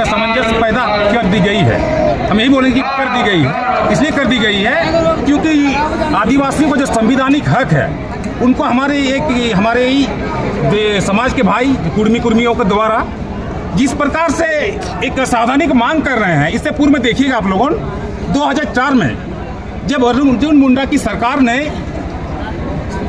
असमंजस पैदा कर दी गई है। हम यही बोलेंगे कि कर दी गई है, इसलिए कर दी गई है क्योंकि आदिवासियों को जो संविधानिक हक है उनको हमारे ही समाज के भाई कुर्मियों के द्वारा जिस प्रकार से एक संवैधानिक मांग कर रहे हैं, इससे पूर्व में देखिएगा आप लोगों 2004 में जब अर्जुन मुंडा की सरकार ने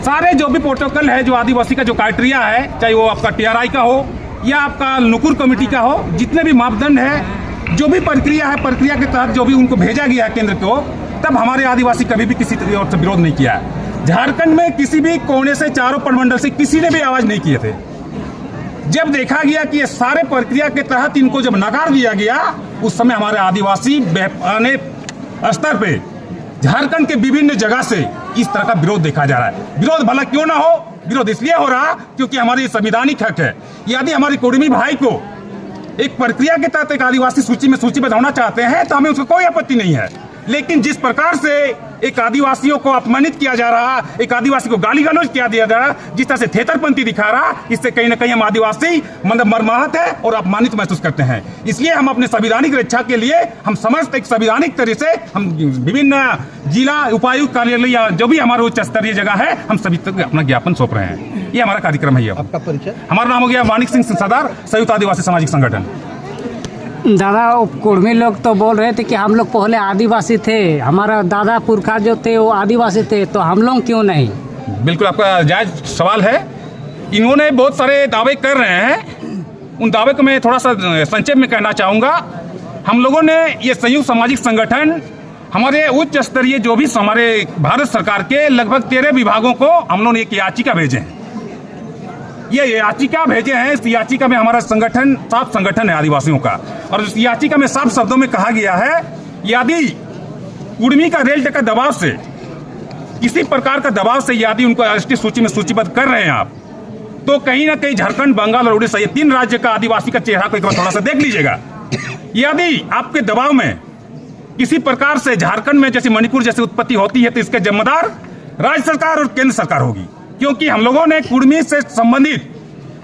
सारे जो भी प्रोटोकॉल है, जो आदिवासी का जो क्राइटेरिया है, चाहे वो आपका TRI का हो या आपका नुकुर कमेटी का हो, जितने भी मापदंड है, जो भी प्रक्रिया है, प्रक्रिया के तहत जो भी उनको भेजा गया है केंद्र को, तब हमारे आदिवासी कभी भी किसी तरह से विरोध नहीं किया है। झारखंड में किसी भी कोने से, चारों प्रमंडल से किसी ने भी आवाज नहीं किए थे। जब देखा गया कि ये सारे प्रक्रिया के तहत इनको जब नकार दिया गया, उस समय हमारे आदिवासी बेपनाह स्तर पे झारखंड के विभिन्न जगह से इस तरह का विरोध देखा जा रहा है। विरोध भला क्यों ना हो, विरोध इसलिए हो रहा क्योंकि हमारी संवैधानिक हक है। यदि हमारे कुर्मी भाई को एक प्रक्रिया के तहत एक आदिवासी सूची में सूचीबद्ध होना चाहते हैं तो हमें उसको कोई आपत्ति नहीं है, लेकिन जिस प्रकार से एक आदिवासियों को अपमानित किया जा रहा, एक आदिवासी को गाली गलौज किया दिया जा रहा, जिस तरह से थेतरपंथी दिखा रहा, इससे कहीं ना कहीं हम आदिवासी मतलब मर्माहत है और अपमानित महसूस करते हैं। इसलिए हम अपने संवैधानिक रक्षा के लिए हम समस्त एक संवैधानिक तरीके से हम विभिन्न जिला उपायुक्त कार्यालय या जो भी हमारा उच्च स्तरीय जगह है, हम सभी तक अपना ज्ञापन सौंप रहे हैं। ये हमारा कार्यक्रम है। आपका परिचय? हमारा नाम हो गया मानिक सिंह सरदार, संयुक्त आदिवासी सामाजिक संगठन। दादा, कुर्मी लोग तो बोल रहे थे कि हम लोग पहले आदिवासी थे, हमारा दादा पुरखा जो थे वो आदिवासी थे, तो हम लोग क्यों नहीं? बिल्कुल आपका जायज सवाल है। इन्होंने बहुत सारे दावे कर रहे हैं, उन दावे को मैं थोड़ा सा संक्षेप में कहना चाहूँगा। हम लोगों ने ये संयुक्त सामाजिक संगठन हमारे उच्च स्तरीय जो भी हमारे भारत सरकार के लगभग 13 विभागों को हम लोग एक याचिका भेजे हैं। ये याचिका भेजे हैं। इस याचिका में हमारा संगठन, साफ संगठन है आदिवासियों का, और इस याचिका में साफ शब्दों में कहा गया है यदि कुर्मी का रेल टिकट दबाव से, किसी प्रकार का दबाव से यदि उनको राष्ट्रीय सूची में सूचीबद्ध कर रहे हैं आप, तो कहीं ना कहीं झारखंड, बंगाल और उड़ीसा, ये 3 राज्य का आदिवासी का चेहरा को एक बार थोड़ा सा देख लीजिएगा। यदि आपके दबाव में किसी प्रकार से झारखंड में जैसे मणिपुर जैसी उत्पत्ति होती है, तो इसके जिम्मेदार राज्य सरकार और केंद्र सरकार होगी, क्योंकि हम लोगों ने कुर्मी से संबंधित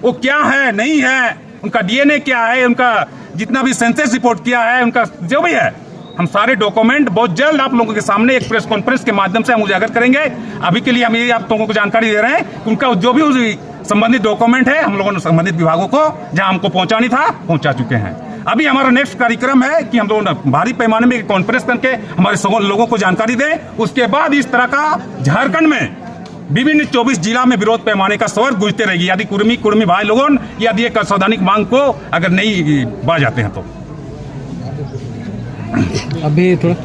वो क्या है, नहीं है, उनका DNA क्या है, उनका जितना भी सेंसस रिपोर्ट किया है, उनका जो भी है, हम सारे डॉक्यूमेंट बहुत जल्द आप लोगों के सामने एक प्रेस कॉन्फ्रेंस के माध्यम से हम उजागर करेंगे। अभी के लिए हम ये आप लोगों को जानकारी दे रहे हैं, उनका जो भी संबंधित डॉक्यूमेंट है हम लोगों ने संबंधित विभागों को जहां हमको पहुंचानी था पहुंचा चुके हैं। अभी हमारा नेक्स्ट कार्यक्रम है कि हम लोग भारी पैमाने में कॉन्फ्रेंस करके हमारे लोगों को जानकारी दें। उसके बाद इस तरह का झारखंड में विभिन्न 24 जिला में विरोध पैमाने का स्वर गूंजते रहेगी यदि कुर्मी भाई लोगों यदि एक संवैधानिक मांग को अगर नहीं बा जाते हैं तो। अभी थोड़ा